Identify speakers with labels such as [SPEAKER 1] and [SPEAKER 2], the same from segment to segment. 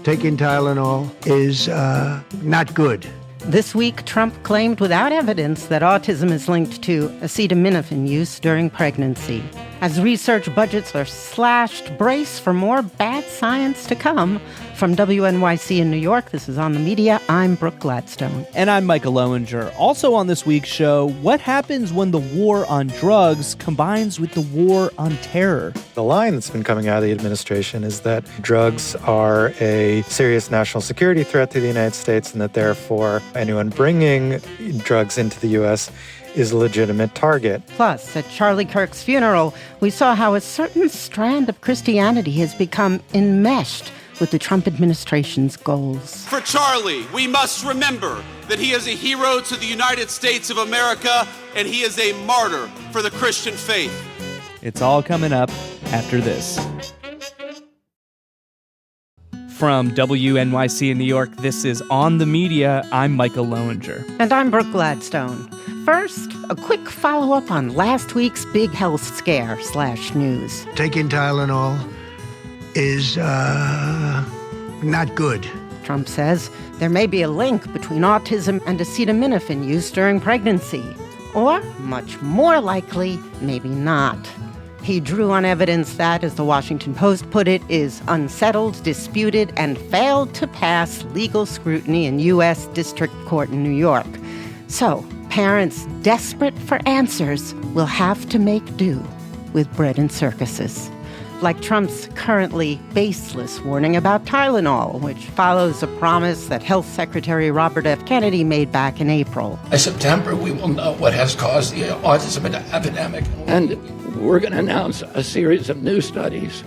[SPEAKER 1] taking Tylenol is not good.
[SPEAKER 2] This week, Trump claimed without evidence that autism is linked to acetaminophen use during pregnancy. As research budgets are slashed, brace for more bad science to come. From WNYC in New York, this is On the Media. I'm Brooke Gladstone.
[SPEAKER 3] And I'm Micah Loewinger. Also on this week's show, what happens when the war on drugs combines with the war on terror?
[SPEAKER 4] The line that's been coming out of the administration is that drugs are a serious national security threat to the United States and that therefore anyone bringing drugs into the U.S. is a legitimate target.
[SPEAKER 2] Plus, at Charlie Kirk's funeral, we saw how a certain strand of Christianity has become enmeshed with the Trump administration's goals.
[SPEAKER 5] For Charlie, we must remember that he is a hero to the United States of America and he is a martyr for the Christian faith.
[SPEAKER 3] It's all coming up after this. From WNYC in New York, this is On the Media. I'm Micah Loewinger.
[SPEAKER 2] And I'm Brooke Gladstone. First, a quick follow-up on last week's big health scare / news.
[SPEAKER 1] Taking Tylenol is not good.
[SPEAKER 2] Trump says there may be a link between autism and acetaminophen use during pregnancy. Or, much more likely, maybe not. He drew on evidence that, as the Washington Post put it, is unsettled, disputed, and failed to pass legal scrutiny in U.S. District Court in New York. So, parents desperate for answers will have to make do with bread and circuses. Like Trump's currently baseless warning about Tylenol, which follows a promise that Health Secretary Robert F. Kennedy made back in April.
[SPEAKER 6] By September, we will know what has caused the autism epidemic.
[SPEAKER 7] And we're going to announce a series of new studies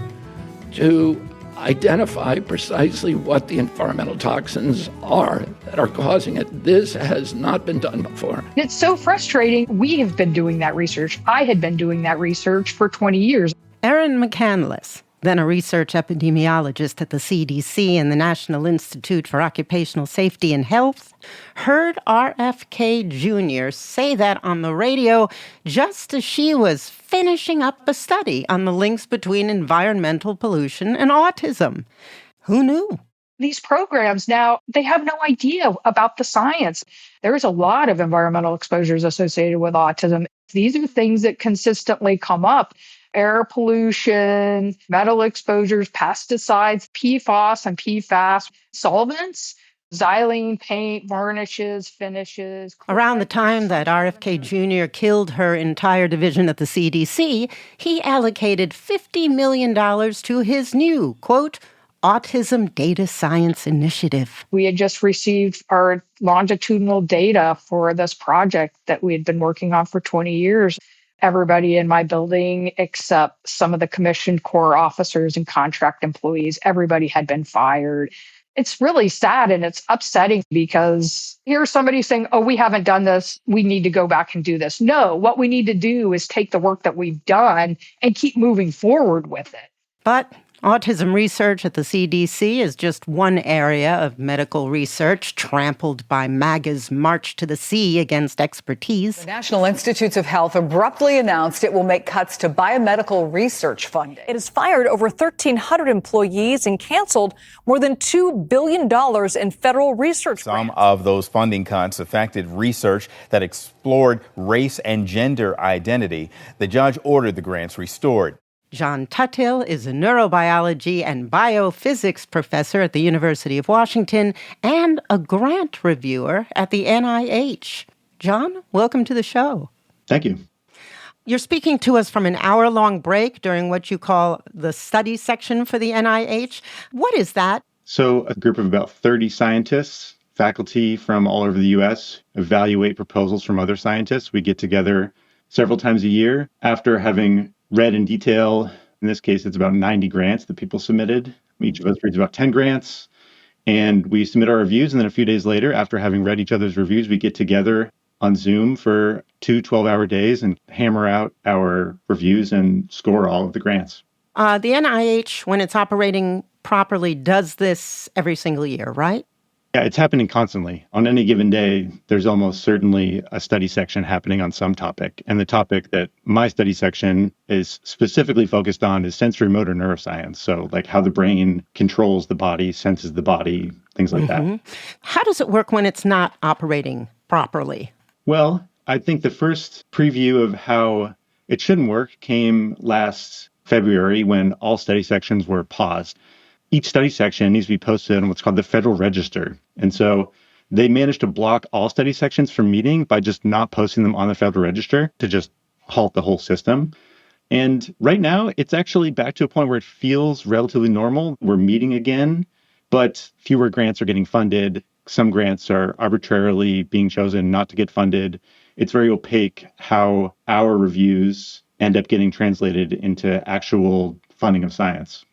[SPEAKER 7] to identify precisely what the environmental toxins are that are causing it. This has not been done before.
[SPEAKER 8] It's so frustrating. We have been doing that research. I had been doing that research for 20 years.
[SPEAKER 2] Erin McCandless, then a research epidemiologist at the CDC and the National Institute for Occupational Safety and Health, heard RFK Jr. say that on the radio just as she was finishing up a study on the links between environmental pollution and autism. Who knew?
[SPEAKER 8] These programs now, they have no idea about the science. There's a lot of environmental exposures associated with autism. These are things that consistently come up. Air pollution, metal exposures, pesticides, PFOS and PFAS, solvents, xylene, paint, varnishes, finishes.
[SPEAKER 2] Around the time that RFK Jr. killed her entire division at the CDC, he allocated $50 million to his new, quote, Autism Data Science Initiative.
[SPEAKER 8] We had just received our longitudinal data for this project that we had been working on for 20 years. Everybody in my building, except some of the commissioned core officers and contract employees, everybody had been fired. It's really sad and it's upsetting because here's somebody saying, oh, we haven't done this. We need to go back and do this. No, what we need to do is take the work that we've done and keep moving forward with it.
[SPEAKER 2] But autism research at the CDC is just one area of medical research trampled by MAGA's march to the sea against expertise.
[SPEAKER 9] The National Institutes of Health abruptly announced it will make cuts to biomedical research funding. It has fired over 1,300 employees and canceled more than $2 billion in federal research grants.
[SPEAKER 10] Some of those funding cuts affected research that explored race and gender identity. The judge ordered the grants restored.
[SPEAKER 2] John Tuthill is a neurobiology and biophysics professor at the University of Washington and a grant reviewer at the NIH. John, welcome to the show.
[SPEAKER 11] Thank you.
[SPEAKER 2] You're speaking to us from an hour-long break during what you call the study section for the NIH. What is that?
[SPEAKER 11] So a group of about 30 scientists, faculty from all over the U.S., evaluate proposals from other scientists. We get together several times a year after having read in detail. In this case, it's about 90 grants that people submitted. Each of us reads about 10 grants, and we submit our reviews. And then a few days later, after having read each other's reviews, we get together on Zoom for 2 12-hour days and hammer out our reviews and score all of the grants.
[SPEAKER 2] The NIH, when it's operating properly, does this every single year, right?
[SPEAKER 11] Yeah, it's happening constantly. On any given day, there's almost certainly a study section happening on some topic. And the topic that my study section is specifically focused on is sensory motor neuroscience. So like how the brain controls the body, senses the body, things like that.
[SPEAKER 2] How does it work when it's not operating properly?
[SPEAKER 11] Well, I think the first preview of how it shouldn't work came last February when all study sections were paused. Each study section needs to be posted on what's called the Federal Register. And so they managed to block all study sections from meeting by just not posting them on the Federal Register to just halt the whole system. And right now, it's actually back to a point where it feels relatively normal. We're meeting again, but fewer grants are getting funded. Some grants are arbitrarily being chosen not to get funded. It's very opaque how our reviews end up getting translated into actual funding of science.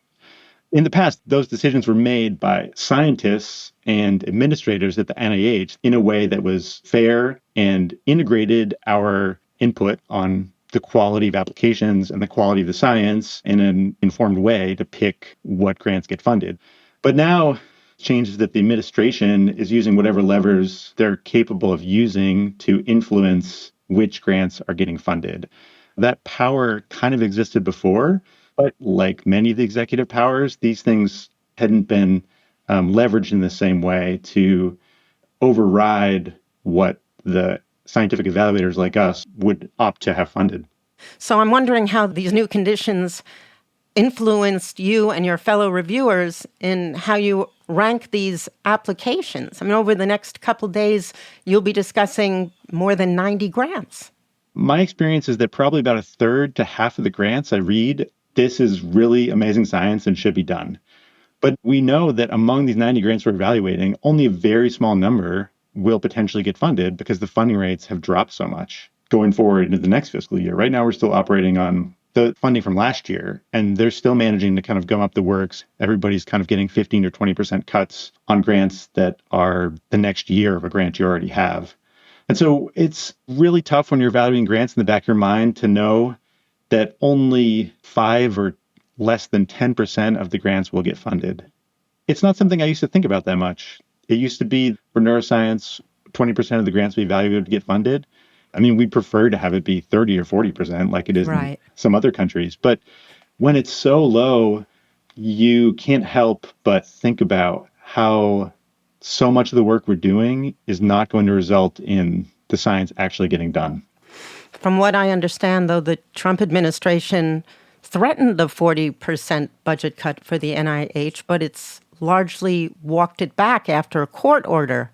[SPEAKER 11] In the past, those decisions were made by scientists and administrators at the NIH in a way that was fair and integrated our input on the quality of applications and the quality of the science in an informed way to pick what grants get funded. But now, changes that the administration is using whatever levers they're capable of using to influence which grants are getting funded. That power kind of existed before, but like many of the executive powers, these things hadn't been leveraged in the same way to override what the scientific evaluators like us would opt to have funded.
[SPEAKER 2] So I'm wondering how these new conditions influenced you and your fellow reviewers in how you rank these applications. I mean, over the next couple days, you'll be discussing more than 90 grants.
[SPEAKER 11] My experience is that probably about a third to half of the grants I read, this is really amazing science and should be done. But we know that among these 90 grants we're evaluating, only a very small number will potentially get funded because the funding rates have dropped so much going forward into the next fiscal year. Right now, we're still operating on the funding from last year, and they're still managing to kind of gum up the works. Everybody's kind of getting 15 or 20% cuts on grants that are the next year of a grant you already have. And so it's really tough when you're evaluating grants in the back of your mind to know that only 5 or less than 10% of the grants will get funded. It's not something I used to think about that much. It used to be for neuroscience, 20% of the grants we evaluated to get funded. I mean, we'd prefer to have it be 30 or 40% like it is in some other countries. But when it's so low, you can't help but think about how so much of the work we're doing is not going to result in the science actually getting done.
[SPEAKER 2] From what I understand, though, the Trump administration threatened the 40% budget cut for the NIH, but it's largely walked it back after a court order.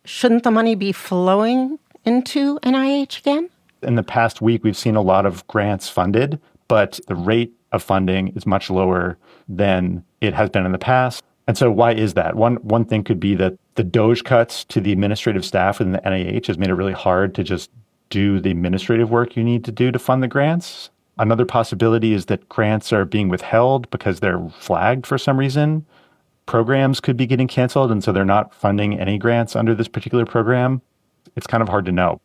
[SPEAKER 2] Shouldn't the money be flowing into NIH again?
[SPEAKER 12] In the past week, we've seen a lot of grants funded, but the rate of funding is much lower than it has been in the past. And so why is that? One thing could be that the DOGE cuts to the administrative staff within the NIH has made it really hard to just do the administrative work you need to do to fund the grants. Another possibility is that grants are being withheld because they're flagged for some reason. Programs could be getting canceled, and so they're not funding any grants under this particular program. It's kind of hard to know.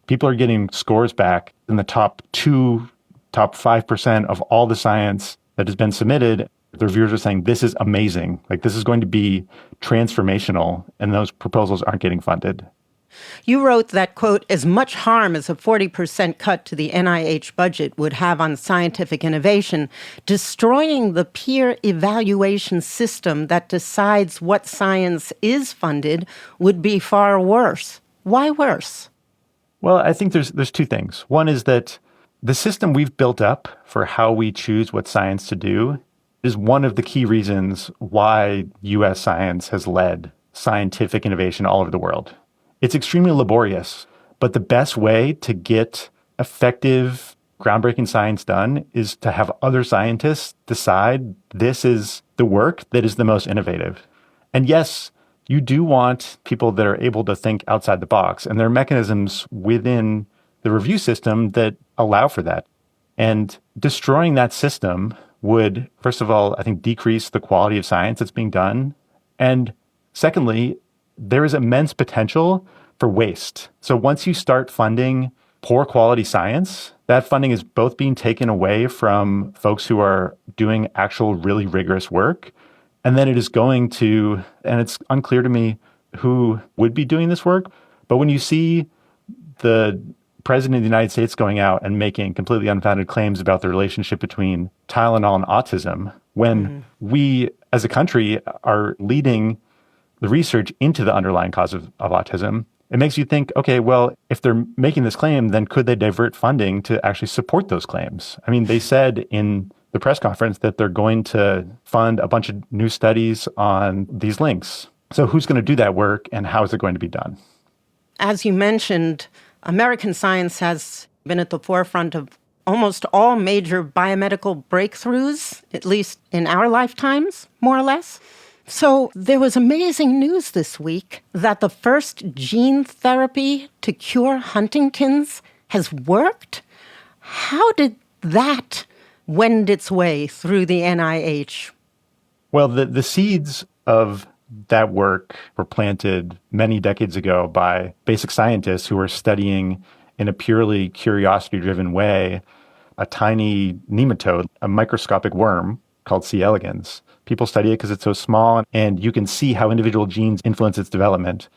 [SPEAKER 12] People are getting scores back in the top 5% of all the science that has been submitted. The reviewers are saying, this is amazing. Like, this is going to be transformational, and those proposals aren't getting funded.
[SPEAKER 2] You wrote that, quote, as much harm as a 40% cut to the NIH budget would have on scientific innovation, destroying the peer evaluation system that decides what science is funded would be far worse. Why worse?
[SPEAKER 12] Well, I think there's two things. One is that the system we've built up for how we choose what science to do is one of the key reasons why U.S. science has led scientific innovation all over the world. It's extremely laborious, but the best way to get effective, groundbreaking science done is to have other scientists decide this is the work that is the most innovative. And yes, you do want people that are able to think outside the box, and there are mechanisms within the review system that allow for that. And destroying that system would, first of all, I think, decrease the quality of science that's being done. And secondly, there is immense potential for waste. So once you start funding poor quality science, that funding is both being taken away from folks who are doing actual really rigorous work, and then it is going to, and it's unclear to me who would be doing this work. But when you see the president of the United States going out and making completely unfounded claims about the relationship between Tylenol and autism, when we as a country are leading the research into the underlying cause of autism, it makes you think, okay, well, if they're making this claim, then could they divert funding to actually support those claims? I mean, they said in the press conference that they're going to fund a bunch of new studies on these links. So who's going to do that work and how is it going to be done?
[SPEAKER 2] As you mentioned, American science has been at the forefront of almost all major biomedical breakthroughs, at least in our lifetimes, more or less. So there was amazing news this week that the first gene therapy to cure Huntington's has worked. How did that wend its way through the NIH?
[SPEAKER 12] Well, the seeds of that work were planted many decades ago by basic scientists who were studying in a purely curiosity-driven way a tiny nematode, a microscopic worm called C. elegans. People study it because it's so small, and you can see how individual genes influence its development.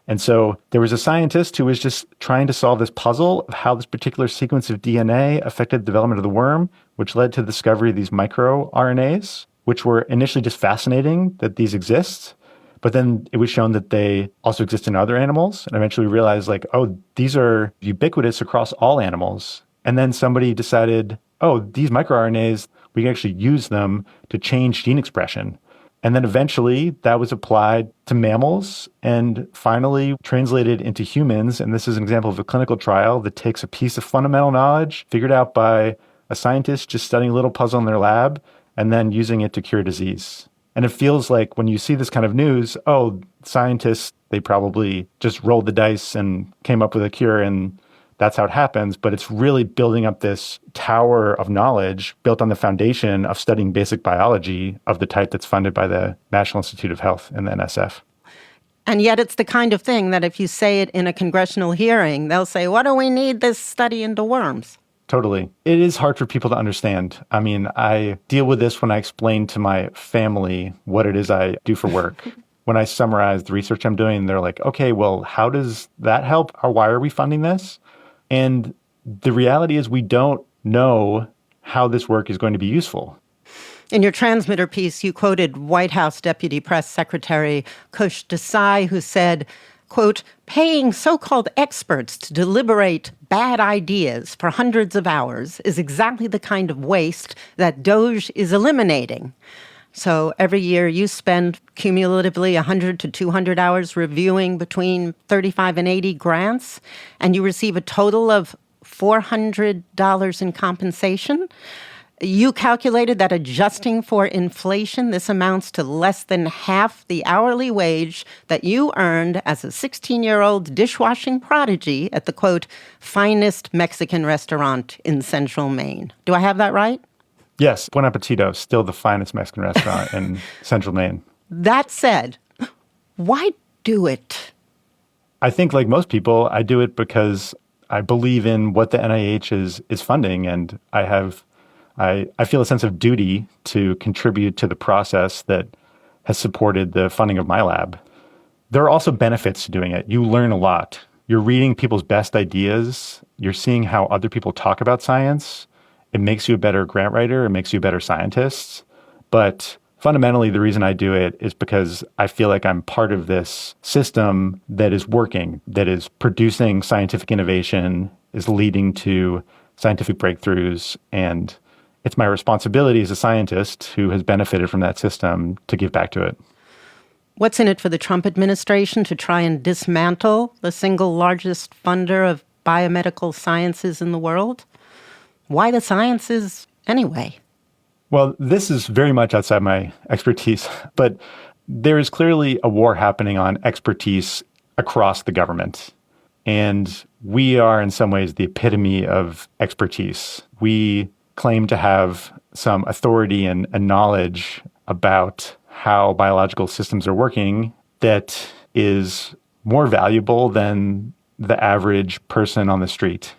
[SPEAKER 12] And so there was a scientist who was just trying to solve this puzzle of how this particular sequence of DNA affected the development of the worm, which led to the discovery of these microRNAs, which were initially just fascinating that these exist. But then it was shown that they also exist in other animals. And eventually we realized, like, oh, these are ubiquitous across all animals. And then somebody decided, oh, these microRNAs, we can actually use them to change gene expression. And then eventually that was applied to mammals and finally translated into humans. And this is an example of a clinical trial that takes a piece of fundamental knowledge figured out by a scientist just studying a little puzzle in their lab and then using it to cure disease. And it feels like when you see this kind of news, oh, scientists, they probably just rolled the dice and came up with a cure and that's how it happens. But it's really building up this tower of knowledge built on the foundation of studying basic biology of the type that's funded by the National Institute of Health and the NSF.
[SPEAKER 2] And yet it's the kind of thing that if you say it in a congressional hearing, they'll say, what do we need this study into worms?
[SPEAKER 12] Totally. It is hard for people to understand. I mean, I deal with this when I explain to my family what it is I do for work. When I summarize the research I'm doing, they're like, okay, well, how does that help? Or why are we funding this? And the reality is we don't know how this work is going to be useful.
[SPEAKER 2] In your transmitter piece, you quoted White House Deputy Press Secretary Kush Desai, who said, quote, paying so-called experts to deliberate bad ideas for hundreds of hours is exactly the kind of waste that DOGE is eliminating. So every year you spend cumulatively 100 to 200 hours reviewing between 35 and 80 grants, and you receive a total of $400 in compensation. You calculated that adjusting for inflation, this amounts to less than half the hourly wage that you earned as a 16-year-old dishwashing prodigy at the, quote, finest Mexican restaurant in Central Maine. Do I have that right?
[SPEAKER 12] Yes, Buen Appetito, still the finest Mexican restaurant in Central Maine.
[SPEAKER 2] That said, why do it?
[SPEAKER 12] I think, like most people, I do it because I believe in what the NIH is funding, and I feel a sense of duty to contribute to the process that has supported the funding of my lab. There are also benefits to doing it. You learn a lot. You're reading people's best ideas. You're seeing how other people talk about science. It makes you a better grant writer. It makes you a better scientist. But fundamentally, the reason I do it is because I feel like I'm part of this system that is working, that is producing scientific innovation, is leading to scientific breakthroughs, and it's my responsibility as a scientist who has benefited from that system to give back to it.
[SPEAKER 2] What's in it for the Trump administration to try and dismantle the single largest funder of biomedical sciences in the world? Why the sciences anyway?
[SPEAKER 12] Well, this is very much outside my expertise, but there is clearly a war happening on expertise across the government. And we are in some ways the epitome of expertise. We claim to have some authority and knowledge about how biological systems are working that is more valuable than the average person on the street.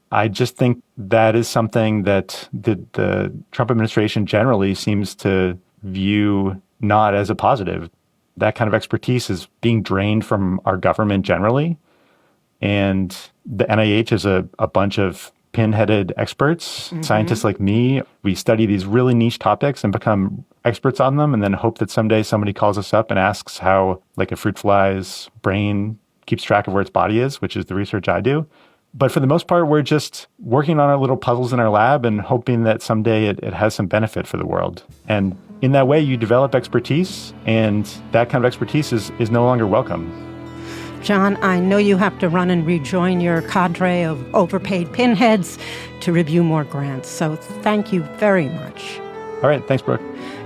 [SPEAKER 12] I just think that is something that the Trump administration generally seems to view not as a positive. that kind of expertise is being drained from our government generally. And the NIH is a bunch of pin-headed experts, scientists like me. We study these really niche topics and become experts on them, and then hope that someday somebody calls us up and asks how, like, a fruit fly's brain keeps track of where its body is, which is the research I do. But for the most part, we're just working on our little puzzles in our lab and hoping that someday it has some benefit for the world. And in that way, you develop expertise, and that kind of expertise is no longer welcome.
[SPEAKER 2] John, I know you have to run and rejoin your cadre of overpaid pinheads to review more grants, so thank you very much.
[SPEAKER 12] All right, thanks, Brooke.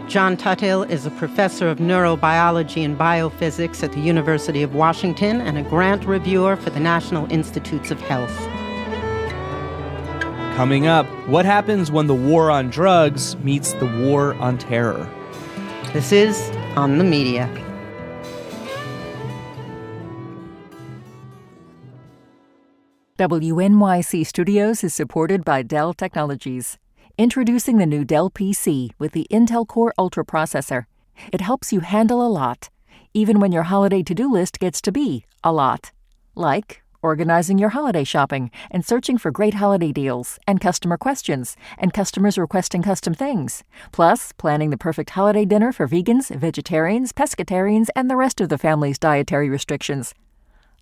[SPEAKER 2] John Tuthill is a professor of neurobiology and biophysics at the University of Washington and a grant reviewer for the National Institutes of Health.
[SPEAKER 3] Coming up, what happens when the war on drugs meets the war on terror?
[SPEAKER 2] This is On the Media.
[SPEAKER 13] WNYC Studios is supported by Dell Technologies. Introducing the new Dell PC with the Intel Core Ultra processor. It helps you handle a lot, even when your holiday to-do list gets to be a lot. Like organizing your holiday shopping and searching for great holiday deals and customer questions and customers requesting custom things. Plus, planning the perfect holiday dinner for vegans, vegetarians, pescatarians, and the rest of the family's dietary restrictions.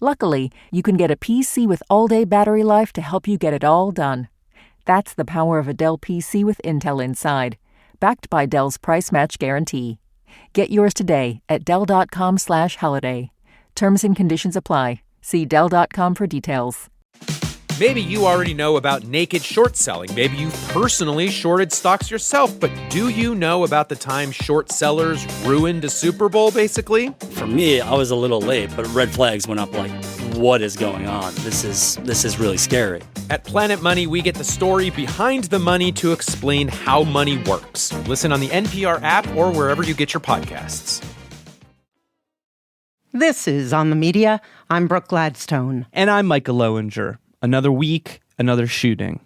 [SPEAKER 13] Luckily, you can get a PC with all-day battery life to help you get it all done. That's the power of a Dell PC with Intel inside, backed by Dell's price match guarantee. Get yours today at Dell.com/holiday. Terms and conditions apply. See Dell.com for details.
[SPEAKER 14] Maybe you already know about naked short selling. Maybe you've personally shorted stocks yourself, but do you know about the time short sellers ruined a Super Bowl, basically?
[SPEAKER 15] For me, I was a little late, but red flags went up like, what is going on? This is really scary.
[SPEAKER 14] At Planet Money, we get the story behind the money to explain how money works. Listen on the NPR app or wherever you get your podcasts.
[SPEAKER 2] This is On the Media. I'm Brooke Gladstone.
[SPEAKER 3] And I'm Micah Loewinger. Another week, another shooting.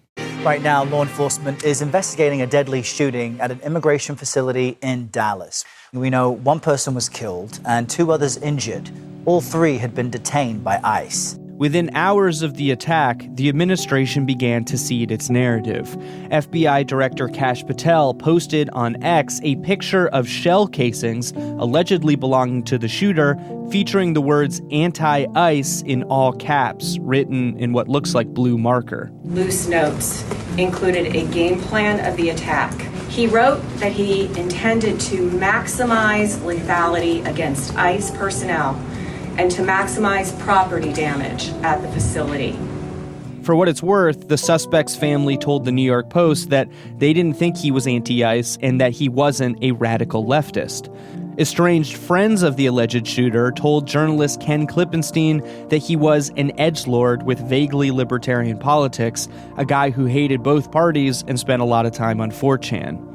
[SPEAKER 16] Right now, law enforcement is investigating a deadly shooting at an immigration facility in Dallas. We know one person was killed and 2 others injured. All 3 had been detained by ICE.
[SPEAKER 3] Within hours of the attack, the administration began to cede its narrative. FBI Director Kash Patel posted on X a picture of shell casings allegedly belonging to the shooter, featuring the words anti-ICE in all caps, written in what looks like blue marker.
[SPEAKER 17] Loose notes included a game plan of the attack. He wrote that he intended to maximize lethality against ICE personnel and to maximize property damage at the facility.
[SPEAKER 3] For what it's worth, the suspect's family told the New York Post that they didn't think he was anti-ICE and that he wasn't a radical leftist. Estranged friends of the alleged shooter told journalist Ken Klippenstein that he was an edgelord with vaguely libertarian politics, a guy who hated both parties and spent a lot of time on 4chan.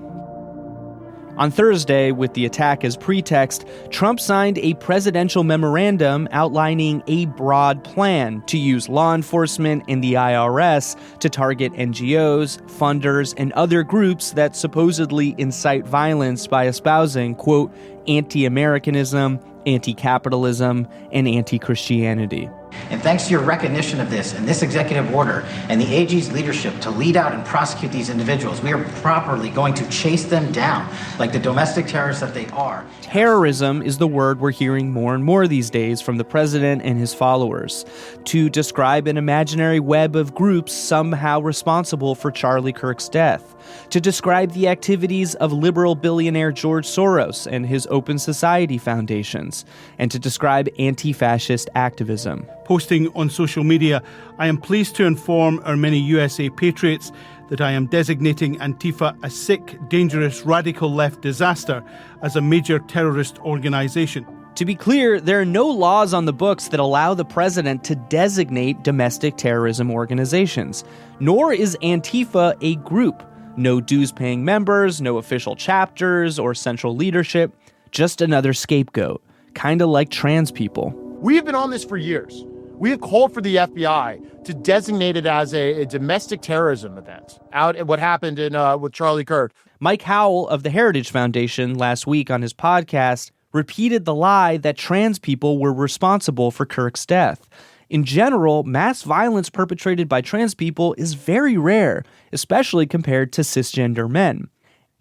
[SPEAKER 3] On Thursday, with the attack as pretext, Trump signed a presidential memorandum outlining a broad plan to use law enforcement and the IRS to target NGOs, funders, and other groups that supposedly incite violence by espousing, quote, anti-Americanism, anti-capitalism, and anti-Christianity.
[SPEAKER 18] And thanks to your recognition of this and this executive order and the AG's leadership to lead out and prosecute these individuals, we are properly going to chase them down like the domestic terrorists that they are.
[SPEAKER 3] Terrorism is the word we're hearing more and more these days from the president and his followers to describe an imaginary web of groups somehow responsible for Charlie Kirk's death, to describe the activities of liberal billionaire George Soros and his Open Society foundations, and to describe anti-fascist activism.
[SPEAKER 19] Posting on social media, I am pleased to inform our many USA patriots that I am designating Antifa a sick, dangerous, radical left disaster as a major terrorist organization.
[SPEAKER 3] To be clear, there are no laws on the books that allow the president to designate domestic terrorism organizations, nor is Antifa a group. No dues-paying members, no official chapters or central leadership, just another scapegoat, kind of like trans people.
[SPEAKER 20] We have been on this for years. We have called for the FBI to designate it as a domestic terrorism event, out at what happened with Charlie Kirk.
[SPEAKER 3] Mike Howell of the Heritage Foundation last week on his podcast repeated the lie that trans people were responsible for Kirk's death. In general, mass violence perpetrated by trans people is very rare, especially compared to cisgender men.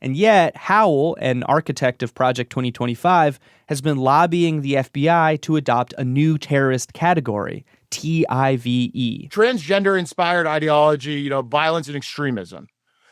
[SPEAKER 3] And yet, Howell, an architect of Project 2025, has been lobbying the FBI to adopt a new terrorist category, TIVE.
[SPEAKER 20] Transgender-inspired ideology, violence and extremism.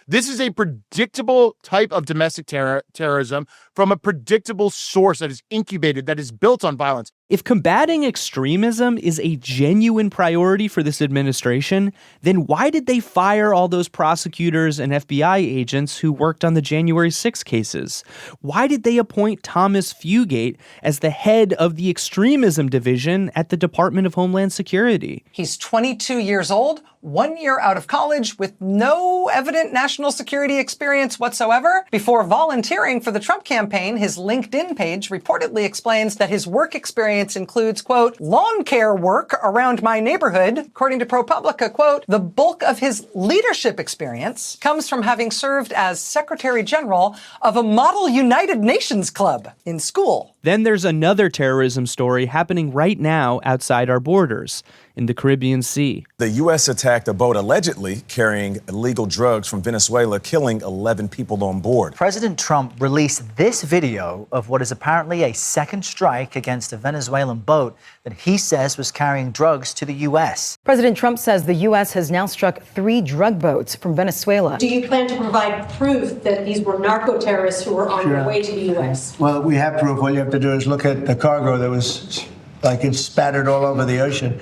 [SPEAKER 20] This is a predictable type of domestic terrorism from a predictable source that is incubated, that is built on violence.
[SPEAKER 3] If combating extremism is a genuine priority for this administration, then why did they fire all those prosecutors and FBI agents who worked on the January 6 cases? Why did they appoint Thomas Fugate as the head of the extremism division at the Department of Homeland Security?
[SPEAKER 9] He's 22 years old, 1 year out of college, with no evident national security experience whatsoever. Before volunteering for the Trump campaign, his LinkedIn page reportedly explains that his work experience includes, quote, lawn care work around my neighborhood. According to ProPublica, quote, the bulk of his leadership experience comes from having served as Secretary General of a model United Nations club in school.
[SPEAKER 3] Then there's another terrorism story happening right now outside our borders, in the Caribbean Sea.
[SPEAKER 21] The U.S. attacked a boat allegedly carrying illegal drugs from Venezuela, killing 11 people on board.
[SPEAKER 16] President Trump released this video of what is apparently a second strike against a Venezuelan boat that he says was carrying drugs to the U.S.
[SPEAKER 22] President Trump says the U.S. has now struck 3 drug boats from Venezuela.
[SPEAKER 23] Do you plan to provide proof that these were narco-terrorists who were on their way to the U.S.?
[SPEAKER 1] Well, we have proof. All you have to do is look at the cargo that was it's spattered all over the ocean.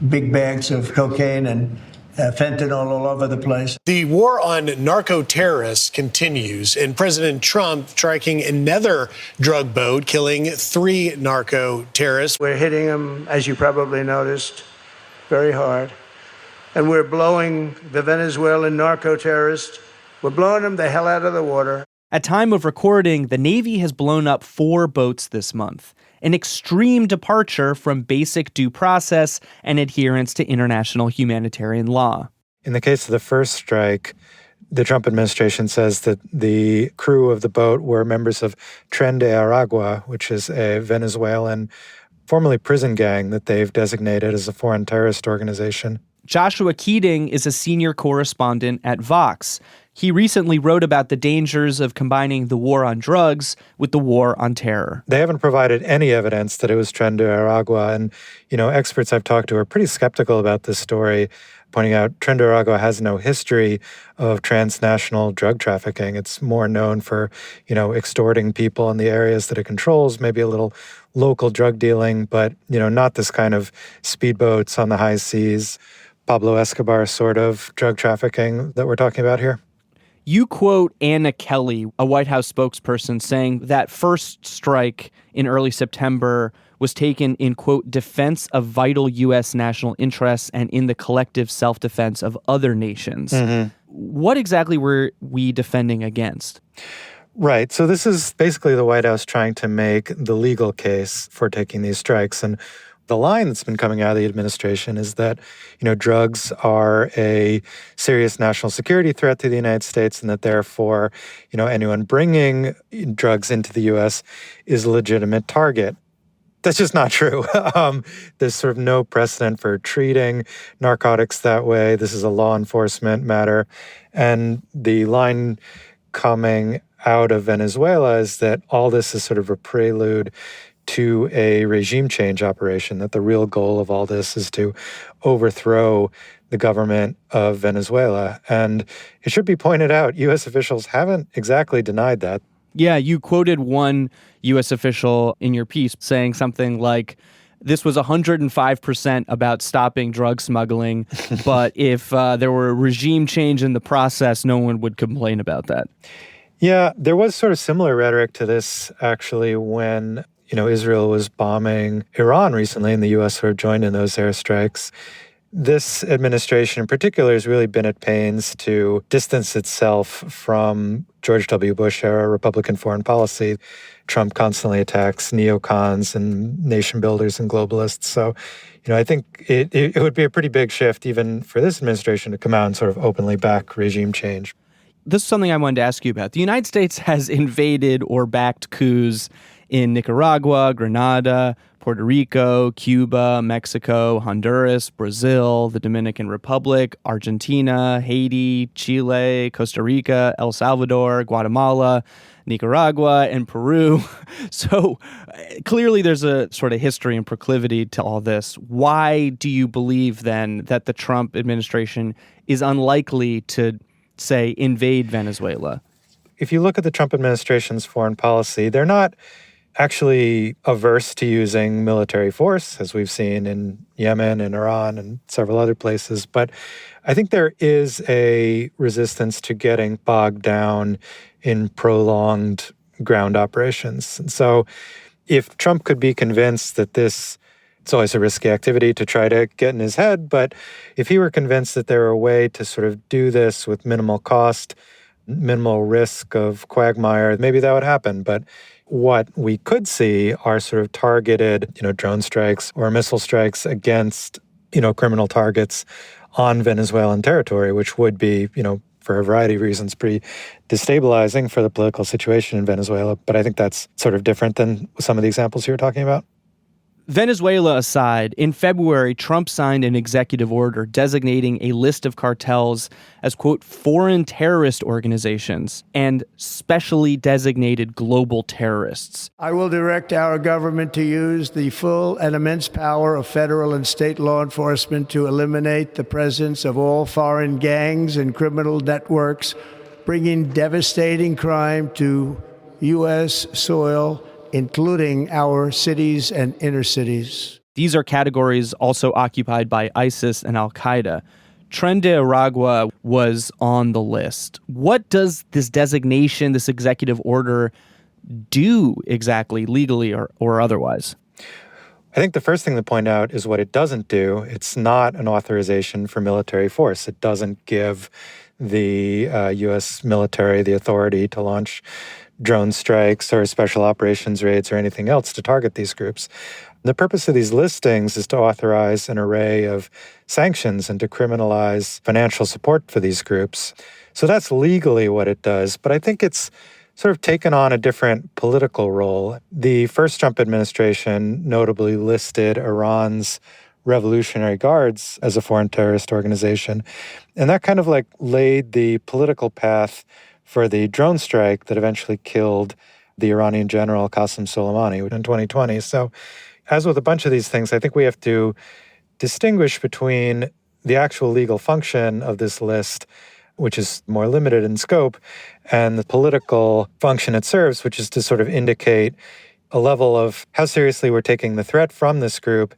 [SPEAKER 1] Big bags of cocaine and fentanyl all over the place.
[SPEAKER 24] The war on narco-terrorists continues, and President Trump striking another drug boat, killing 3 narco-terrorists.
[SPEAKER 1] We're hitting them, as you probably noticed, very hard. And we're blowing the Venezuelan narco-terrorists. We're blowing them the hell out of the water.
[SPEAKER 3] At time of recording, the Navy has blown up 4 boats this month, an extreme departure from basic due process and adherence to international humanitarian law.
[SPEAKER 4] In the case of the first strike, the Trump administration says that the crew of the boat were members of Tren de Aragua, which is a Venezuelan, formerly prison gang that they've designated as a foreign terrorist organization.
[SPEAKER 3] Joshua Keating is a senior correspondent at Vox. He recently wrote about the dangers of combining the war on drugs with the war on terror.
[SPEAKER 4] They haven't provided any evidence that it was Tren de Aragua. And, experts I've talked to are pretty skeptical about this story, pointing out Tren de Aragua has no history of transnational drug trafficking. It's more known for, extorting people in the areas that it controls, maybe a little local drug dealing, but, not this kind of speedboats on the high seas, Pablo Escobar sort of drug trafficking that we're talking about here.
[SPEAKER 3] You quote Anna Kelly, a White House spokesperson, saying that first strike in early September was taken in, quote, defense of vital U.S. national interests and in the collective self-defense of other nations. Mm-hmm. What exactly were we defending against?
[SPEAKER 4] Right. So this is basically the White House trying to make the legal case for taking these strikes. And the line that's been coming out of the administration is that, drugs are a serious national security threat to the United States and that therefore, anyone bringing drugs into the U.S. is a legitimate target. That's just not true. There's sort of no precedent for treating narcotics that way. This is a law enforcement matter. And the line coming out of Venezuela is that all this is sort of a prelude to a regime change operation, that the real goal of all this is to overthrow the government of Venezuela. And it should be pointed out, U.S. officials haven't exactly denied that.
[SPEAKER 3] Yeah, you quoted one U.S. official in your piece saying something like, this was 105% about stopping drug smuggling, but if there were a regime change in the process, no one would complain about that.
[SPEAKER 4] Yeah, there was sort of similar rhetoric to this, actually, when Israel was bombing Iran recently, and the U.S. sort of joined in those airstrikes. This administration in particular has really been at pains to distance itself from George W. Bush-era Republican foreign policy. Trump constantly attacks neocons and nation builders and globalists. So, I think it would be a pretty big shift even for this administration to come out and sort of openly back regime change.
[SPEAKER 3] This is something I wanted to ask you about. The United States has invaded or backed coups in Nicaragua, Grenada, Puerto Rico, Cuba, Mexico, Honduras, Brazil, the Dominican Republic, Argentina, Haiti, Chile, Costa Rica, El Salvador, Guatemala, Nicaragua, and Peru. So clearly there's a sort of history and proclivity to all this. Why do you believe then that the Trump administration is unlikely to, say, invade Venezuela?
[SPEAKER 4] If you look at the Trump administration's foreign policy, they're not actually averse to using military force, as we've seen in Yemen and Iran and several other places. But I think there is a resistance to getting bogged down in prolonged ground operations. And so if Trump could be convinced that it's always a risky activity to try to get in his head, but if he were convinced that there were a way to sort of do this with minimal cost, minimal risk of quagmire, maybe that would happen. But what we could see are sort of targeted, drone strikes or missile strikes against, criminal targets on Venezuelan territory, which would be, for a variety of reasons, pretty destabilizing for the political situation in Venezuela. But I think that's sort of different than some of the examples you were talking about.
[SPEAKER 3] Venezuela aside, in February, Trump signed an executive order designating a list of cartels as, quote, foreign terrorist organizations and specially designated global terrorists.
[SPEAKER 1] I will direct our government to use the full and immense power of federal and state law enforcement to eliminate the presence of all foreign gangs and criminal networks, bringing devastating crime to U.S. soil, including our cities and inner cities.
[SPEAKER 3] These are categories also occupied by ISIS and Al-Qaeda. Tren de Aragua was on the list. What does this designation, this executive order, do exactly, legally or otherwise?
[SPEAKER 4] I think the first thing to point out is what it doesn't do. It's not an authorization for military force. It doesn't give the U.S. military the authority to launch drone strikes or special operations raids or anything else to target these groups. The purpose of these listings is to authorize an array of sanctions and to criminalize financial support for these groups. So that's legally what it does, but I think it's sort of taken on a different political role. The first Trump administration notably listed Iran's Revolutionary Guards as a foreign terrorist organization, and that kind of laid the political path for the drone strike that eventually killed the Iranian general Qasem Soleimani in 2020. So as with a bunch of these things, I think we have to distinguish between the actual legal function of this list, which is more limited in scope, and the political function it serves, which is to sort of indicate a level of how seriously we're taking the threat from this group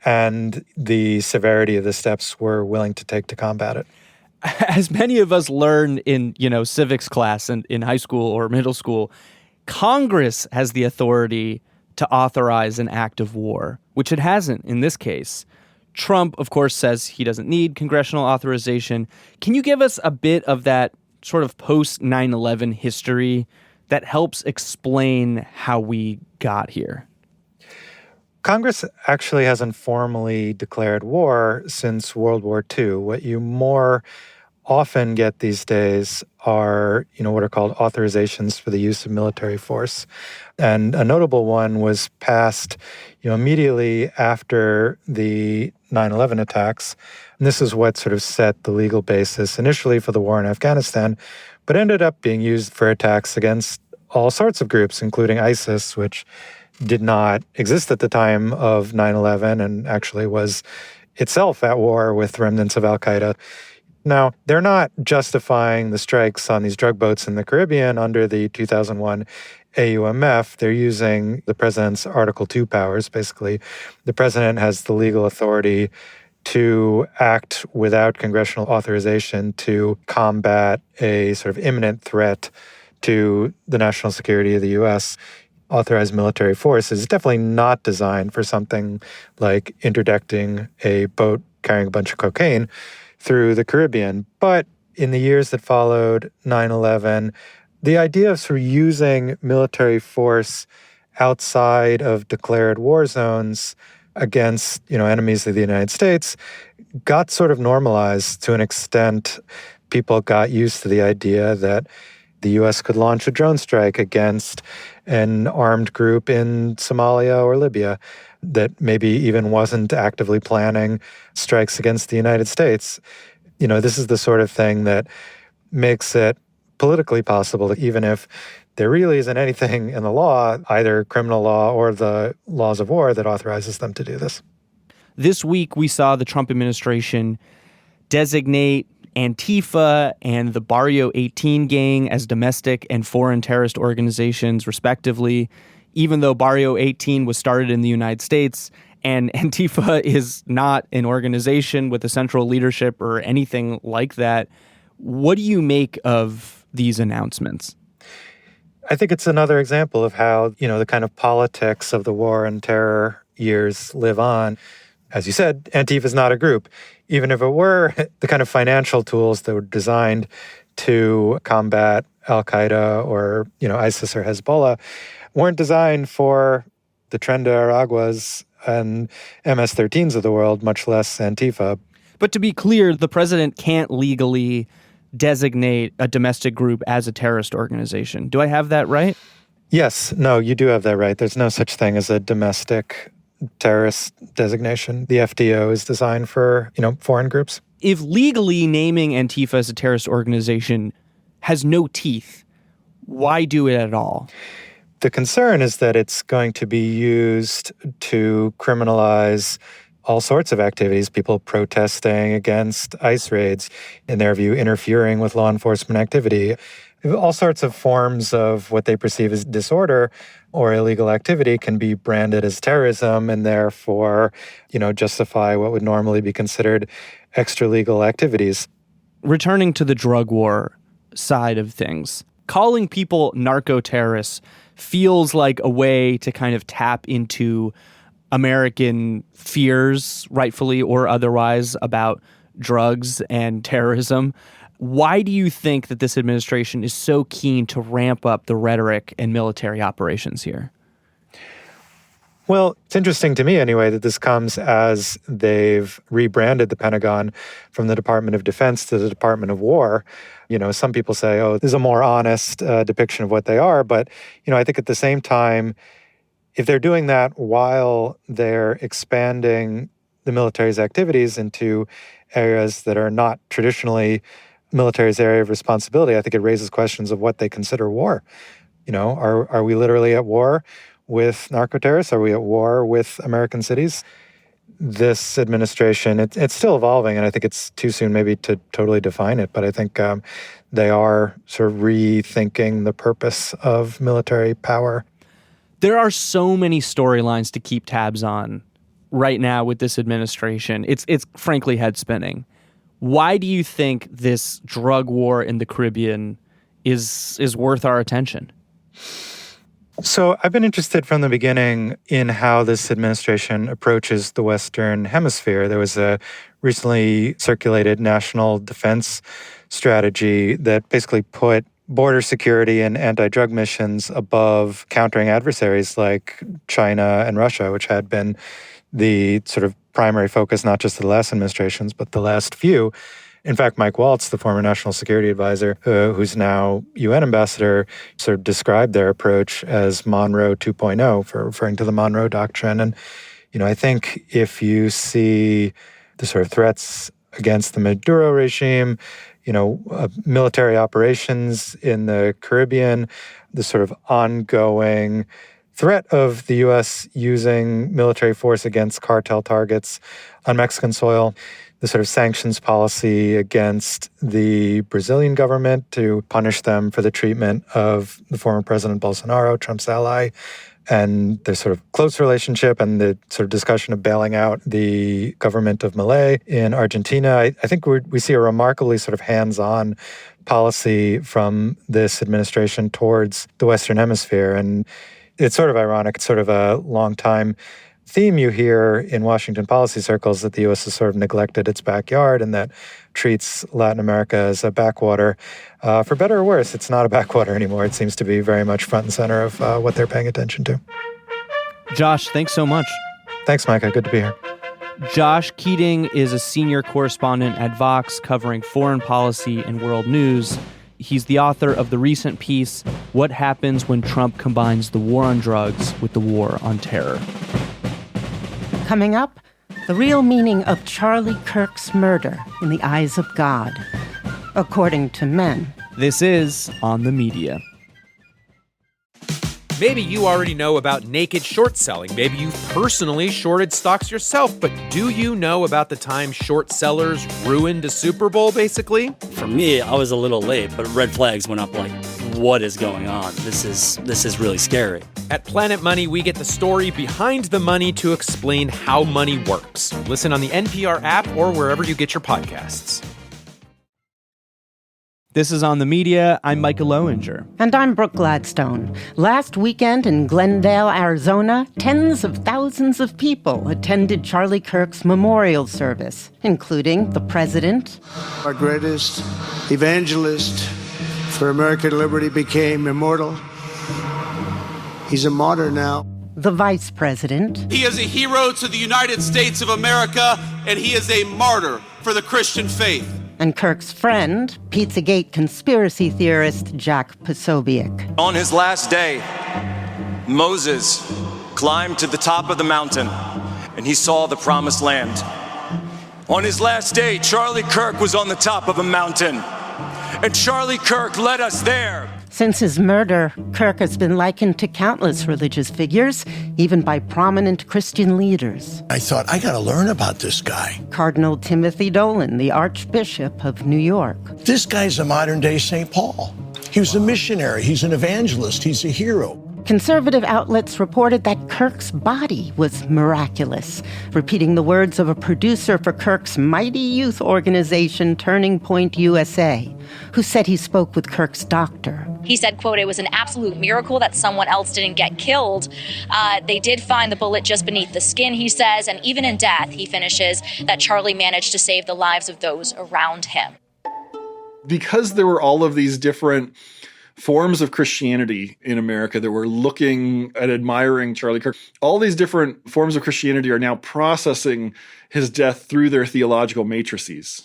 [SPEAKER 4] and the severity of the steps we're willing to take to combat it.
[SPEAKER 3] As many of us learn in, civics class and in high school or middle school, Congress has the authority to authorize an act of war, which it hasn't in this case. Trump, of course, says he doesn't need congressional authorization. Can you give us a bit of that sort of post 9/11 history that helps explain how we got here?
[SPEAKER 4] Congress actually hasn't formally declared war since World War II. What you more often get these days are, what are called authorizations for the use of military force. And a notable one was passed, immediately after the 9/11 attacks. And this is what sort of set the legal basis initially for the war in Afghanistan, but ended up being used for attacks against all sorts of groups, including ISIS, which did not exist at the time of 9/11 and actually was itself at war with remnants of Al-Qaeda. Now, they're not justifying the strikes on these drug boats in the Caribbean under the 2001 AUMF. They're using the president's Article 2 powers. Basically, the president has the legal authority to act without congressional authorization to combat a sort of imminent threat to the national security of the U.S. Authorized military force is definitely not designed for something like interdicting a boat carrying a bunch of cocaine through the Caribbean. But in the years that followed 9/11, the idea of sort of using military force outside of declared war zones against, enemies of the United States got sort of normalized to an extent. People got used to the idea that the U.S. could launch a drone strike against an armed group in Somalia or Libya that maybe even wasn't actively planning strikes against the United States. This is the sort of thing that makes it politically possible that even if there really isn't anything in the law, either criminal law or the laws of war, that authorizes them to do this.
[SPEAKER 3] This week, we saw the Trump administration designate Antifa and the Barrio 18 gang as domestic and foreign terrorist organizations, respectively, even though Barrio 18 was started in the United States and Antifa is not an organization with a central leadership or anything like that. What do you make of these announcements?
[SPEAKER 4] I think it's another example of how, the kind of politics of the war and terror years live on. As you said, Antifa is not a group. Even if it were, the kind of financial tools that were designed to combat Al-Qaeda or, ISIS or Hezbollah weren't designed for the Tren de Araguas and MS-13s of the world, much less Antifa.
[SPEAKER 3] But to be clear, the president can't legally designate a domestic group as a terrorist organization. Do I have that right?
[SPEAKER 4] Yes. No, you do have that right. There's no such thing as a domestic terrorist designation. The FDO is designed for, foreign groups.
[SPEAKER 3] If legally naming Antifa as a terrorist organization has no teeth, why do it at all?
[SPEAKER 4] The concern is that it's going to be used to criminalize all sorts of activities, people protesting against ICE raids, in their view, interfering with law enforcement activity, all sorts of forms of what they perceive as disorder or illegal activity can be branded as terrorism and therefore, justify what would normally be considered extra-legal activities.
[SPEAKER 3] Returning to the drug war side of things, calling people narco-terrorists feels like a way to kind of tap into American fears, rightfully or otherwise, about drugs and terrorism. Why do you think that this administration is so keen to ramp up the rhetoric and military operations here?
[SPEAKER 4] Well, it's interesting to me anyway that this comes as they've rebranded the Pentagon from the Department of Defense to the Department of War. Some people say, this is a more honest depiction of what they are. But, I think at the same time, if they're doing that while they're expanding the military's activities into areas that are not traditionally military's area of responsibility, I think it raises questions of what they consider war. Are we literally at war with narco-terrorists? Are we at war with American cities? This administration, it's still evolving, and I think it's too soon maybe to totally define it, but I think they are sort of rethinking the purpose of military power.
[SPEAKER 3] There are so many storylines to keep tabs on right now with this administration. It's frankly head-spinning. Why do you think this drug war in the Caribbean is worth our attention?
[SPEAKER 4] So I've been interested from the beginning in how this administration approaches the Western Hemisphere. There was a recently circulated national defense strategy that basically put border security and anti-drug missions above countering adversaries like China and Russia, which had been the sort of primary focus, not just of the last administrations, but the last few. In fact, Mike Waltz, the former national security advisor, who's now UN ambassador, sort of described their approach as Monroe 2.0, for referring to the Monroe Doctrine. And, I think if you see the sort of threats against the Maduro regime, military operations in the Caribbean, the sort of ongoing threat of the U.S. using military force against cartel targets on Mexican soil, the sort of sanctions policy against the Brazilian government to punish them for the treatment of the former President Bolsonaro, Trump's ally, and their sort of close relationship and the sort of discussion of bailing out the government of Milei in Argentina. I think we see a remarkably sort of hands-on policy from this administration towards the Western Hemisphere. And it's sort of ironic. It's sort of a long-time theme you hear in Washington policy circles that the U.S. has sort of neglected its backyard and that treats Latin America as a backwater. For better or worse, it's not a backwater anymore. It seems to be very much front and center of what they're paying attention to.
[SPEAKER 3] Josh, thanks so much.
[SPEAKER 4] Thanks, Micah. Good to be here.
[SPEAKER 3] Josh Keating is a senior correspondent at Vox covering foreign policy and world news. He's the author of the recent piece, What happens when Trump combines the war on drugs with the war on terror?
[SPEAKER 2] Coming up, the real meaning of Charlie Kirk's murder in the eyes of God, according to men.
[SPEAKER 3] This is On the Media.
[SPEAKER 14] Maybe you already know about naked short selling. Maybe you've personally shorted stocks yourself. But do you know about the time short sellers ruined a Super Bowl, basically?
[SPEAKER 15] For me, I was a little late, but red flags went up like, what is going on? This is really scary.
[SPEAKER 14] At Planet Money, we get the story behind the money to explain how money works. Listen on the NPR app or wherever you get your podcasts.
[SPEAKER 3] This is On the Media. I'm Micah Loewinger.
[SPEAKER 2] And I'm Brooke Gladstone. Last weekend in Glendale, Arizona, tens of thousands of people attended Charlie Kirk's memorial service, including the president.
[SPEAKER 1] Our greatest evangelist for American liberty became immortal. He's a martyr now.
[SPEAKER 2] The vice president.
[SPEAKER 5] He is a hero to the United States of America, and he is a martyr for the Christian faith.
[SPEAKER 2] And Kirk's friend, Pizzagate conspiracy theorist Jack Posobiec.
[SPEAKER 6] On his last day, Moses climbed to the top of the mountain, and he saw the promised land. On his last day, Charlie Kirk was on the top of a mountain, and Charlie Kirk led us there.
[SPEAKER 2] Since his murder, Kirk has been likened to countless religious figures, even by prominent Christian leaders.
[SPEAKER 7] I thought, I got to learn about this guy.
[SPEAKER 2] Cardinal Timothy Dolan, the Archbishop of New York.
[SPEAKER 7] This guy's a modern-day St. Paul. He was a missionary. He's an evangelist. He's a hero.
[SPEAKER 2] Conservative outlets reported that Kirk's body was miraculous, repeating the words of a producer for Kirk's mighty youth organization, Turning Point USA, who said he spoke with Kirk's doctor.
[SPEAKER 8] He said, quote, "It was an absolute miracle that someone else didn't get killed. They did find the bullet just beneath the skin," he says, and even in death, he finishes, that Charlie managed to save the lives of those around him.
[SPEAKER 25] Because there were all of these different forms of Christianity in America that were looking at admiring Charlie Kirk, all these different forms of Christianity are now processing his death through their theological matrices.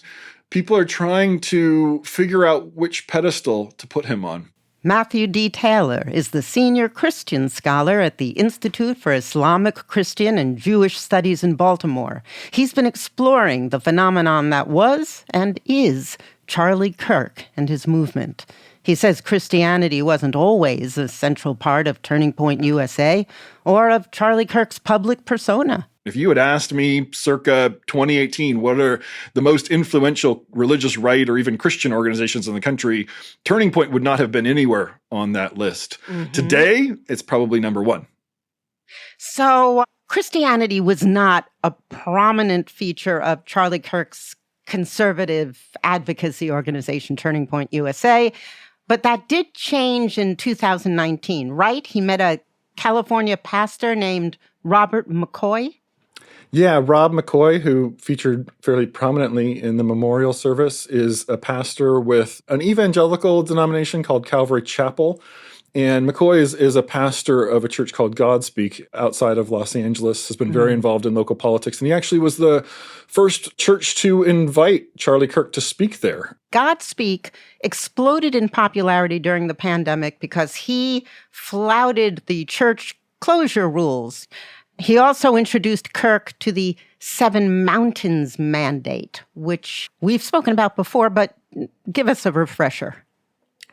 [SPEAKER 25] People are trying to figure out which pedestal to put him on.
[SPEAKER 2] Matthew D. Taylor is the senior Christian scholar at the Institute for Islamic, Christian, and Jewish Studies in Baltimore. He's been exploring the phenomenon that was and is Charlie Kirk and his movement. He says Christianity wasn't always a central part of Turning Point USA or of Charlie Kirk's public persona.
[SPEAKER 25] If you had asked me circa 2018, what are the most influential religious right or even Christian organizations in the country, Turning Point would not have been anywhere on that list. Mm-hmm. Today, it's probably number one.
[SPEAKER 2] So Christianity was not a prominent feature of Charlie Kirk's conservative advocacy organization, Turning Point USA. But that did change in 2019, right? He met a California pastor named Robert McCoy.
[SPEAKER 25] Yeah, Rob McCoy, who featured fairly prominently in the memorial service, is a pastor with an evangelical denomination called Calvary Chapel. And McCoy is a pastor of a church called Godspeak outside of Los Angeles, has been very involved in local politics. And he actually was the first church to invite Charlie Kirk to speak there.
[SPEAKER 2] Godspeak exploded in popularity during the pandemic because he flouted the church closure rules. He also introduced Kirk to the 7 Mountains mandate, which we've spoken about before, but give us a refresher.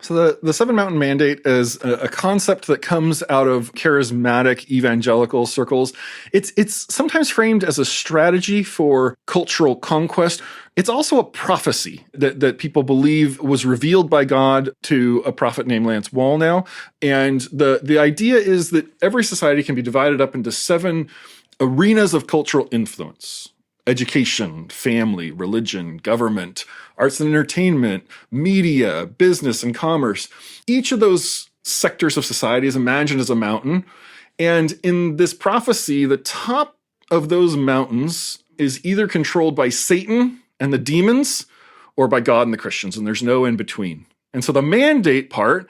[SPEAKER 25] So the 7 Mountain Mandate is a concept that comes out of charismatic evangelical circles. It's sometimes framed as a strategy for cultural conquest. It's also a prophecy that people believe was revealed by God to a prophet named Lance Wallnau. And the idea is that every society can be divided up into 7 arenas of cultural influence: education, family, religion, government, arts and entertainment, media, business, and commerce. Each of those sectors of society is imagined as a mountain. And in this prophecy, the top of those mountains is either controlled by Satan and the demons or by God and the Christians, and there's no in between. And so the mandate part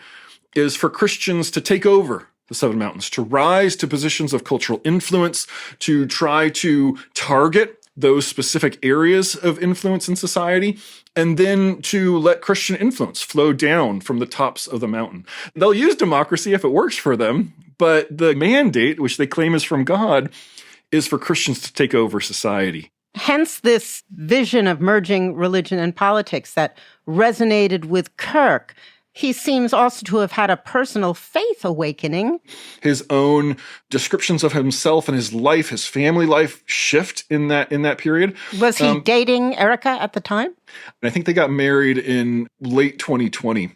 [SPEAKER 25] is for Christians to take over the 7 mountains, to rise to positions of cultural influence, to try to target those specific areas of influence in society, and then to let Christian influence flow down from the tops of the mountain. They'll use democracy if it works for them, but the mandate, which they claim is from God, is for Christians to take over society.
[SPEAKER 2] Hence this vision of merging religion and politics that resonated with Kirk. He seems also to have had a personal faith awakening.
[SPEAKER 25] His own descriptions of himself and his life, his family life, shift in that period.
[SPEAKER 2] Was he dating Erica at the time?
[SPEAKER 25] And I think they got married in late 2020.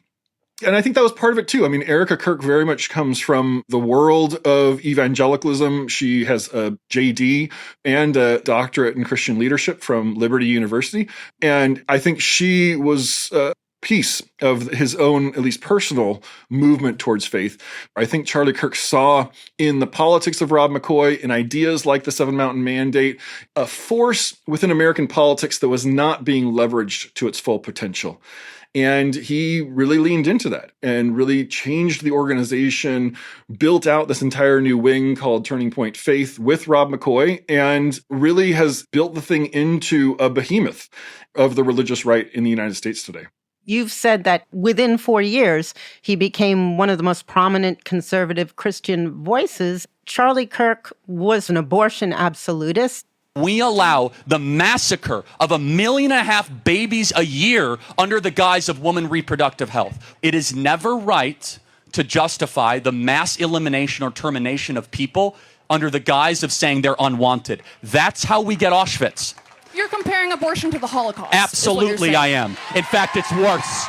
[SPEAKER 25] And I think that was part of it too. I mean, Erica Kirk very much comes from the world of evangelicalism. She has a JD and a doctorate in Christian leadership from Liberty University. And I think she was piece of his own, at least personal, movement towards faith. I think Charlie Kirk saw in the politics of Rob McCoy, in ideas like the Seven Mountain Mandate, a force within American politics that was not being leveraged to its full potential. And he really leaned into that and really changed the organization, built out this entire new wing called Turning Point Faith with Rob McCoy, and really has built the thing into a behemoth of the religious right in the United States today.
[SPEAKER 2] You've said that within 4 years, he became one of the most prominent conservative Christian voices. Charlie Kirk was an abortion absolutist.
[SPEAKER 10] We allow the massacre of 1.5 million babies a year under the guise of woman reproductive health. It is never right to justify the mass elimination or termination of people under the guise of saying they're unwanted. That's how we get Auschwitz.
[SPEAKER 11] You're comparing abortion to the Holocaust.
[SPEAKER 10] Absolutely, I am. In fact, it's worse.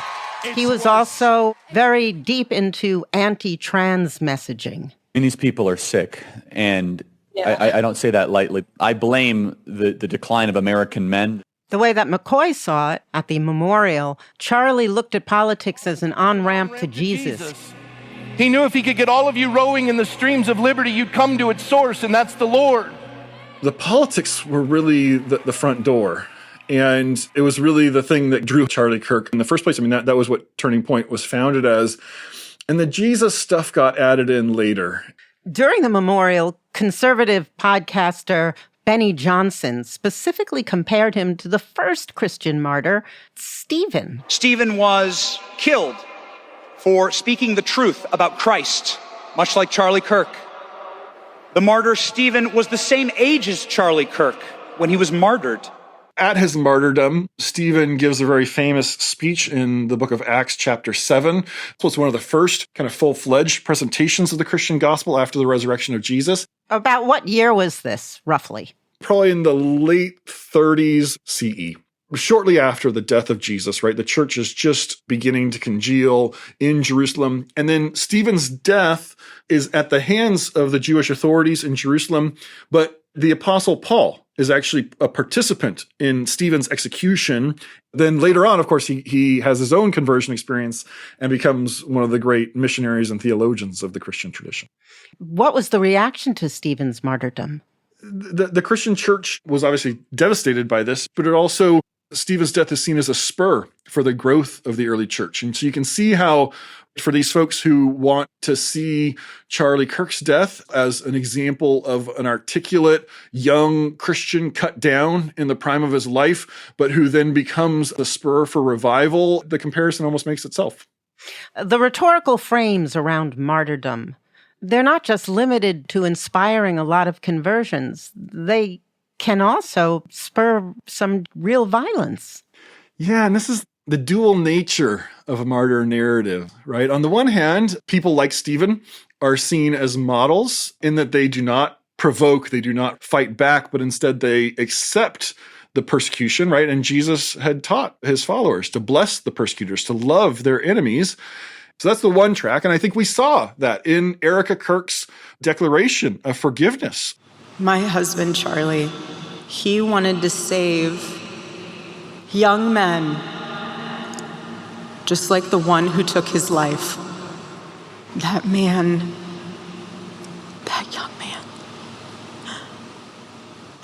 [SPEAKER 2] He was also very deep into anti-trans messaging.
[SPEAKER 12] And these people are sick, and I don't say that lightly. I blame the decline of American men.
[SPEAKER 2] The way that McCoy saw it at the memorial, Charlie looked at politics as an on-ramp to Jesus.
[SPEAKER 13] He knew if he could get all of you rowing in the streams of liberty, you'd come to its source, and that's the Lord.
[SPEAKER 25] The politics were really the front door. And it was really the thing that drew Charlie Kirk in the first place. I mean, that was what Turning Point was founded as. And the Jesus stuff got added in later.
[SPEAKER 2] During the memorial, conservative podcaster Benny Johnson specifically compared him to the first Christian martyr, Stephen.
[SPEAKER 17] Stephen was killed for speaking the truth about Christ, much like Charlie Kirk. The martyr Stephen was the same age as Charlie Kirk when he was martyred.
[SPEAKER 25] At his martyrdom, Stephen gives a very famous speech in the book of Acts, chapter 7. It was one of the first kind of full-fledged presentations of the Christian gospel after the resurrection of Jesus.
[SPEAKER 2] About what year was this, roughly?
[SPEAKER 25] Probably in the late 30s CE. Shortly after the death of Jesus, right? The church is just beginning to congeal in Jerusalem. And then Stephen's death is at the hands of the Jewish authorities in Jerusalem. But the Apostle Paul is actually a participant in Stephen's execution. Then later on, of course, he has his own conversion experience and becomes one of the great missionaries and theologians of the Christian tradition.
[SPEAKER 2] What was the reaction to Stephen's martyrdom?
[SPEAKER 25] The Christian church was obviously devastated by this, but it also, Stephen's death is seen as a spur for the growth of the early church. And so you can see how, for these folks who want to see Charlie Kirk's death as an example of an articulate young Christian cut down in the prime of his life, but who then becomes a spur for revival, the comparison almost makes itself.
[SPEAKER 2] The rhetorical frames around martyrdom, they're not just limited to inspiring a lot of conversions. They can also spur some real violence.
[SPEAKER 25] Yeah, and this is the dual nature of a martyr narrative, right? On the one hand, people like Stephen are seen as models in that they do not provoke, they do not fight back, but instead they accept the persecution, right? And Jesus had taught his followers to bless the persecutors, to love their enemies. So that's the one track. And I think we saw that in Erica Kirk's declaration of forgiveness.
[SPEAKER 26] My husband, Charlie, he wanted to save young men, just like the one who took his life. That man, that young man,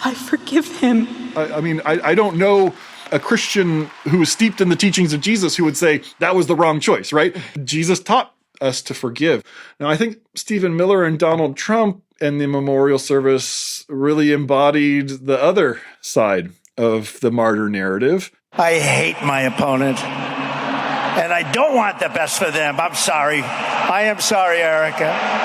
[SPEAKER 26] I forgive him.
[SPEAKER 25] I don't know a Christian who is steeped in the teachings of Jesus who would say that was the wrong choice, right? Jesus taught us to forgive. Now, I think Stephen Miller and Donald Trump and the memorial service really embodied the other side of the martyr narrative.
[SPEAKER 9] I hate my opponent, and I don't want the best for them. I'm sorry. I am sorry, Erica.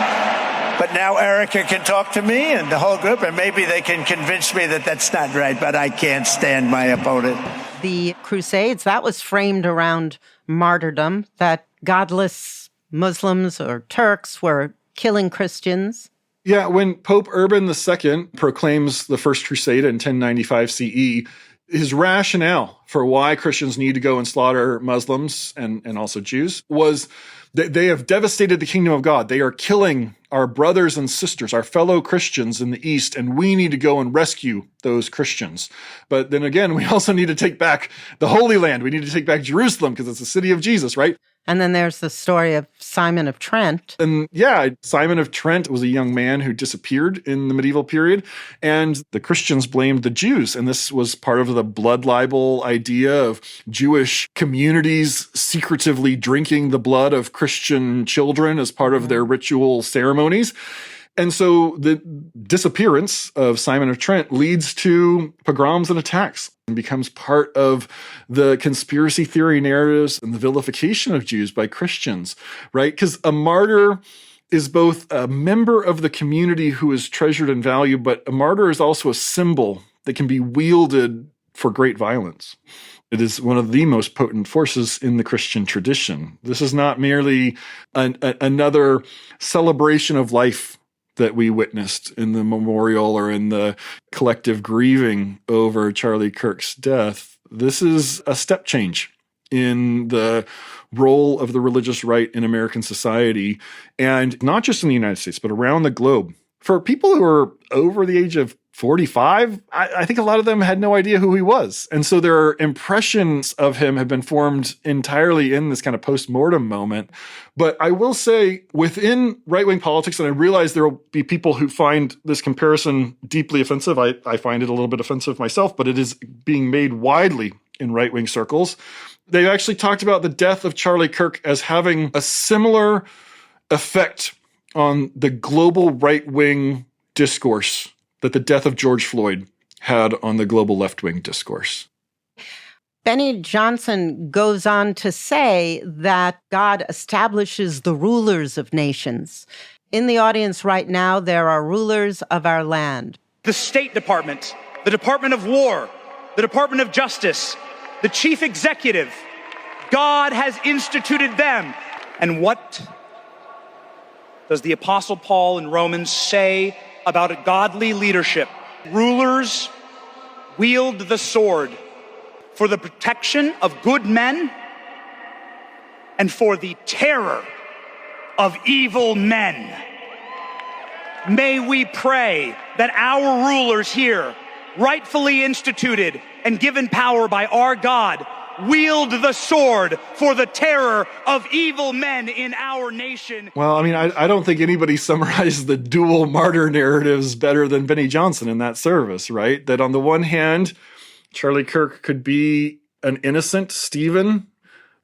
[SPEAKER 9] But now Erica can talk to me and the whole group, and maybe they can convince me that that's not right, but I can't stand my opponent.
[SPEAKER 2] The Crusades, that was framed around martyrdom, that godless Muslims or Turks were killing Christians.
[SPEAKER 25] Yeah, when Pope Urban II proclaims the First Crusade in 1095 CE, his rationale for why Christians need to go and slaughter Muslims and also Jews was that they have devastated the kingdom of God. They are killing our brothers and sisters, our fellow Christians in the East, and we need to go and rescue those Christians. But then again, we also need to take back the Holy Land. We need to take back Jerusalem because it's the city of Jesus, right?
[SPEAKER 2] And then there's the story of Simon of Trent.
[SPEAKER 25] And yeah, Simon of Trent was a young man who disappeared in the medieval period, and the Christians blamed the Jews. And this was part of the blood libel idea of Jewish communities secretively drinking the blood of Christian children as part of their ritual ceremonies. And so the disappearance of Simon of Trent leads to pogroms and attacks and becomes part of the conspiracy theory narratives and the vilification of Jews by Christians, right? Because a martyr is both a member of the community who is treasured and valued, but a martyr is also a symbol that can be wielded for great violence. It is one of the most potent forces in the Christian tradition. This is not merely another celebration of life that we witnessed in the memorial or in the collective grieving over Charlie Kirk's death. This is a step change in the role of the religious right in American society, and not just in the United States, but around the globe. For people who are over the age of 45, I think a lot of them had no idea who he was. And so their impressions of him have been formed entirely in this kind of post-mortem moment. But I will say within right-wing politics, and I realize there will be people who find this comparison deeply offensive. I find it a little bit offensive myself, but it is being made widely in right-wing circles. They've actually talked about the death of Charlie Kirk as having a similar effect on the global right-wing discourse that the death of George Floyd had on the global left-wing discourse.
[SPEAKER 2] Benny Johnson goes on to say that God establishes the rulers of nations. In the audience right now, there are rulers of our land.
[SPEAKER 17] The State Department, the Department of War, the Department of Justice, the Chief Executive. God has instituted them. And what does the Apostle Paul in Romans say about a godly leadership? Rulers wield the sword for the protection of good men and for the terror of evil men. May we pray that our rulers here, rightfully instituted and given power by our God, wield the sword for the terror of evil men in our nation.
[SPEAKER 25] Well, I mean, I don't think anybody summarized the dual martyr narratives better than Benny Johnson in that service, right? That on the one hand, Charlie Kirk could be an innocent Stephen,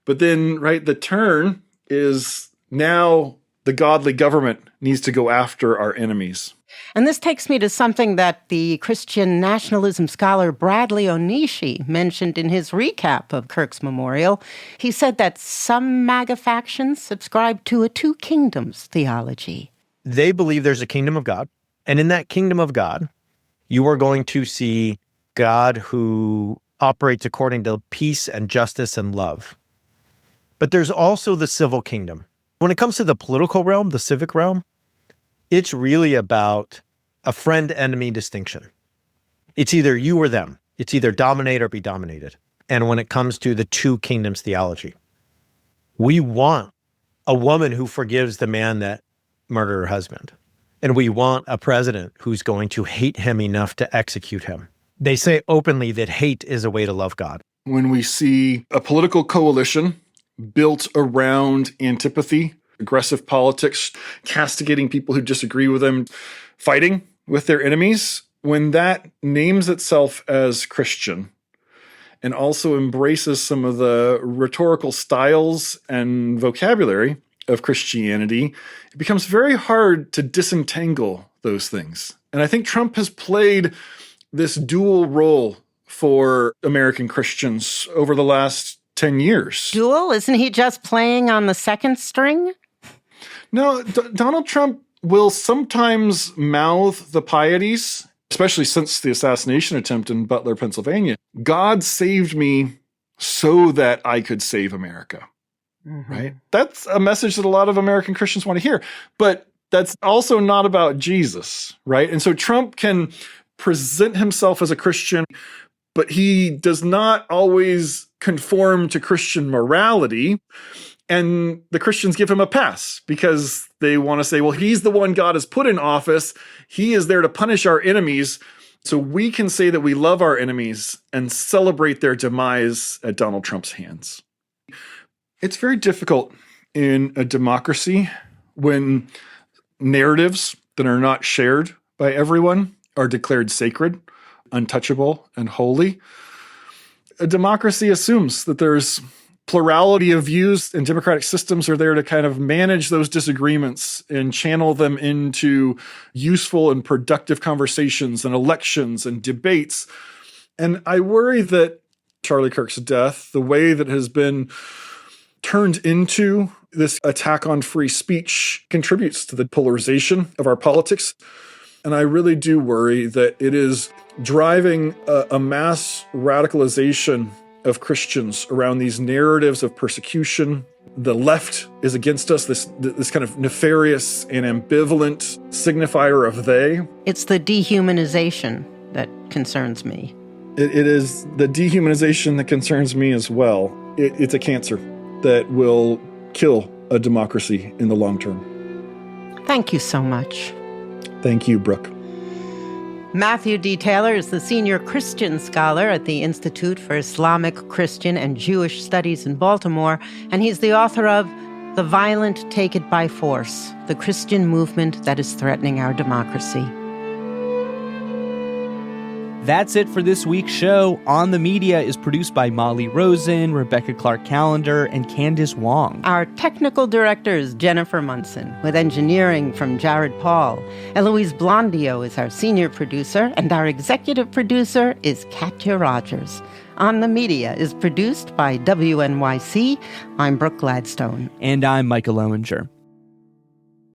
[SPEAKER 25] but then, right, the turn is now the godly government needs to go after our enemies.
[SPEAKER 2] And this takes me to something that the Christian nationalism scholar Bradley Onishi mentioned in his recap of Kirk's memorial. He said that some MAGA factions subscribe to a two kingdoms theology.
[SPEAKER 16] They believe there's a kingdom of God, and in that kingdom of God, you are going to see God who operates according to peace and justice and love. But there's also the civil kingdom. When it comes to the political realm, the civic realm, it's really about a friend-enemy distinction. It's either you or them. It's either dominate or be dominated. And when it comes to the two kingdoms theology, we want a woman who forgives the man that murdered her husband. And we want a president who's going to hate him enough to execute him. They say openly that hate is a way to love God.
[SPEAKER 25] When we see a political coalition built around antipathy, aggressive politics, castigating people who disagree with them, fighting with their enemies, when that names itself as Christian and also embraces some of the rhetorical styles and vocabulary of Christianity, it becomes very hard to disentangle those things. And I think Trump has played this dual role for American Christians over the last 10 years.
[SPEAKER 2] Dual? Isn't he just playing on the second string?
[SPEAKER 25] No, Donald Trump will sometimes mouth the pieties, especially since the assassination attempt in Butler, Pennsylvania. God saved me so that I could save America. Mm-hmm. Right? That's a message that a lot of American Christians want to hear. But that's also not about Jesus, right? And so Trump can present himself as a Christian, but he does not always conform to Christian morality. And the Christians give him a pass because they want to say, well, he's the one God has put in office. He is there to punish our enemies. So we can say that we love our enemies and celebrate their demise at Donald Trump's hands. It's very difficult in a democracy when narratives that are not shared by everyone are declared sacred, untouchable, and holy. A democracy assumes that there's plurality of views, and democratic systems are there to kind of manage those disagreements and channel them into useful and productive conversations and elections and debates. And I worry that Charlie Kirk's death, the way that has been turned into this attack on free speech, contributes to the polarization of our politics. And I really do worry that it is driving a mass radicalization of Christians around these narratives of persecution. The left is against us, this kind of nefarious and ambivalent signifier of they.
[SPEAKER 2] It's the dehumanization that concerns me.
[SPEAKER 25] It is the dehumanization that concerns me as well. It's a cancer that will kill a democracy in the long term.
[SPEAKER 2] Thank you so much.
[SPEAKER 25] Thank you, Brooke.
[SPEAKER 2] Matthew D. Taylor is the senior Christian scholar at the Institute for Islamic, Christian, and Jewish Studies in Baltimore, and he's the author of The Violent Take It by Force, the Christian movement that is threatening our democracy.
[SPEAKER 3] That's it for this week's show. On the Media is produced by Molly Rosen, Rebecca Clark-Callender, and Candace Wong.
[SPEAKER 2] Our technical director is Jennifer Munson, with engineering from Jared Paul. Eloise Blondio is our senior producer, and our executive producer is Katya Rogers. On the Media is produced by WNYC. I'm Brooke Gladstone.
[SPEAKER 3] And I'm Micah Loewinger.